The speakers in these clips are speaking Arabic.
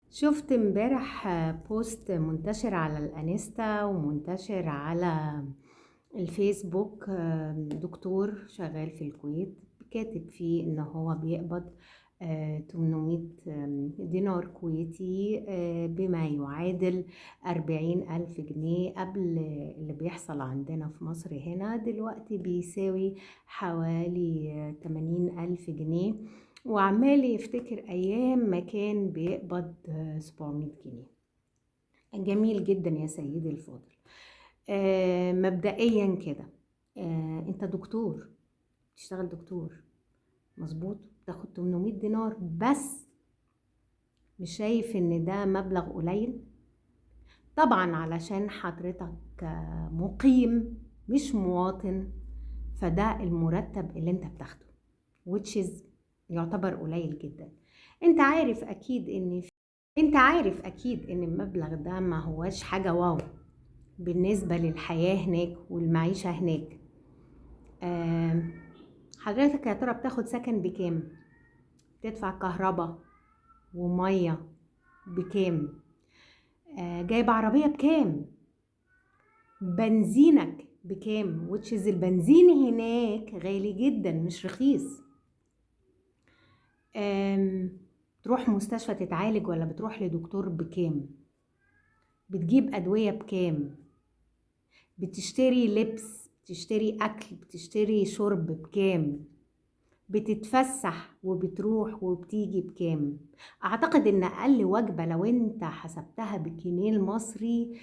شفت امبارح بوست منتشر على الانستا ومنتشر على الفيسبوك. دكتور شغال في الكويت كاتب فيه ان هو بيقبض 800 دينار كويتي، بما يعادل 40,000 جنيه. قبل اللي بيحصل عندنا في مصر هنا دلوقتي بيساوي حوالي 80,000 جنيه، وعمال يفتكر أيام ما كان بيقبض 700 جنيه. جميل جدا يا سيدي الفاضل. مبدئيا كده، انت دكتور، تشتغل دكتور مظبوط، تاخد 800 دينار بس. مش شايف ان ده مبلغ قليل؟ طبعا علشان حضرتك مقيم مش مواطن، فده المرتب اللي انت بتاخده which is يعتبر قليل جدا. انت عارف اكيد ان المبلغ ده ما هوش حاجة واو بالنسبة للحياة هناك والمعيشة هناك. حضرتك يا ترى بتاخد سكن بكام؟ بتدفع كهرباء ومية بكام؟ جايب عربية بكام؟ بنزينك بكام؟ which is البنزين هناك غالي جدا مش رخيص. تروح مستشفى تتعالج ولا بتروح لدكتور بكام؟ بتجيب أدوية بكام؟ بتشتري لبس، بتشتري أكل، بتشتري شرب بكام؟ بتتفسح وبتروح وبتيجي بكام؟ أعتقد إن أقل وجبة لو أنت حسبتها بالجنيه المصري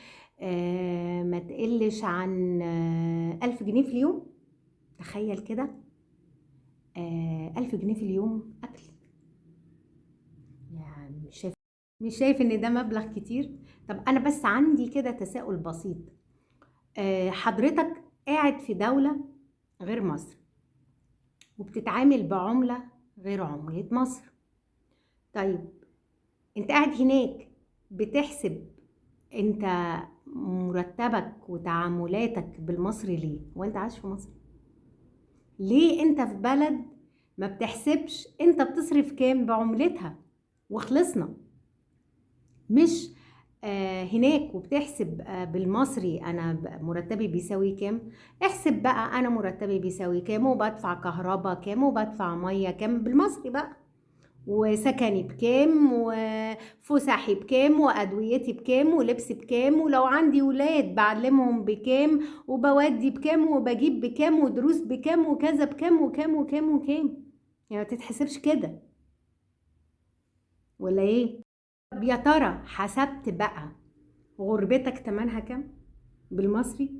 ما تقلش عن 1000 جنيه في اليوم. تخيل كده، 1000 جنيه في اليوم أكل. يعني مش شايف ان ده مبلغ كتير؟ طب انا بس عندي كده تساؤل بسيط. حضرتك قاعد في دولة غير مصر وبتتعامل بعملة غير عملة مصر. طيب انت قاعد هناك بتحسب انت مرتبك وتعاملاتك بالمصري ليه وانت عايش في مصر؟ ليه انت في بلد ما بتحسبش انت بتصرف كام بعملتها وخلصنا؟ مش هناك وبتحسب بالمصري انا مرتبي بيساوي كام. احسب بقى انا مرتبي بيساوي كام وبدفع كهرباء كام وبدفع ميه كام بالمصري بقى، وسكني بكام وفسحي بكام وادويتي بكام ولبسي بكام، ولو عندي ولاد بعلمهم بكام وبودي بكام وبجيب بكام ودروس بكام وكذا بكام وكام وكام وكام. يعني ما تتحسبش كده ولا ايه؟ طب يا ترى حسبت بقى غربتك تمنها كام بالمصري؟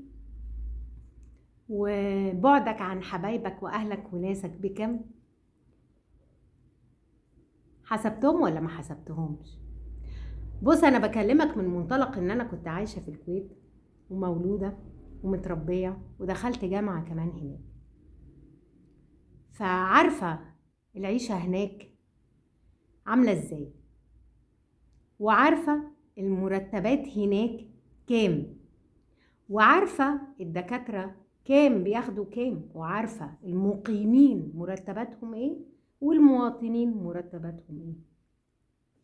وبعدك عن حبايبك واهلك وناسك بكام؟ حسبتهم ولا ما حسبتهمش؟ بص، انا بكلمك من منطلق ان انا كنت عايشة في الكويت ومولودة ومتربية ودخلت جامعة كمان هناك، فعارفة العيشة هناك عاملة ازاي، وعارفة المرتبات هناك كام، وعارفة الدكاترة كام بياخدوا كام، وعارفة المقيمين مرتباتهم ايه والمواطنين مرتباتهم ايه.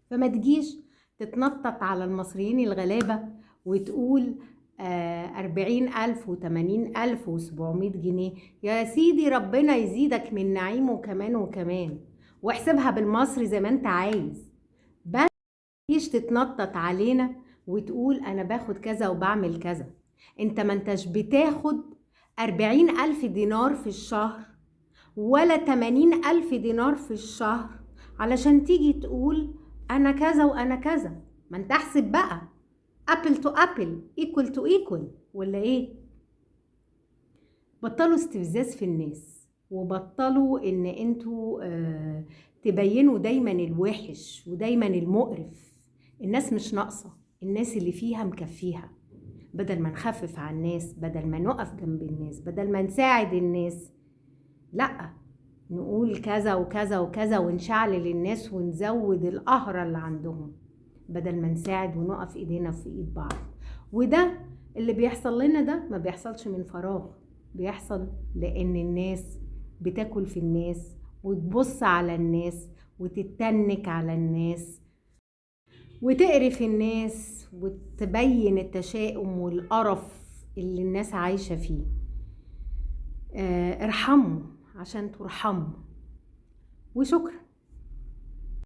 فما تجيش تتنطط على المصريين الغلابة وتقول 40,000 و80,000 و700 جنيه. يا سيدي ربنا يزيدك من نعيمه كمان وكمان، واحسبها بالمصري زي ما انت عايز، بس تجيش تتنطط علينا وتقول انا باخد كذا وبعمل كذا. انت ما انتش بتاخد 40,000 دينار في الشهر ولا 80,000 دينار في الشهر علشان تيجي تقول انا كذا وانا كذا. ما انت احسب بقى ابل تو ابل، ايكوال تو ايكوال، ولا ايه؟ بطلوا استفزاز في الناس، وبطلوا ان انتوا تبينوا دايما الوحش ودايما المقرف. الناس مش ناقصة، الناس اللي فيها مكفيها. بدل ما نخفف على الناس، بدل ما نقف جنب الناس، بدل ما نساعد الناس، لا نقول كذا وكذا وكذا ونشعلل الناس ونزود القهرة اللي عندهم، بدل ما نساعد ونقف ايدينا في ايد بعض. وده اللي بيحصل لنا، ده ما بيحصلش من فراغ، بيحصل لان الناس بتاكل في الناس وتبص على الناس وتتنك على الناس وتقرف الناس وتبين التشاؤم والقرف اللي الناس عايشة فيه. ارحموا عشان ترحموا. وشكرا.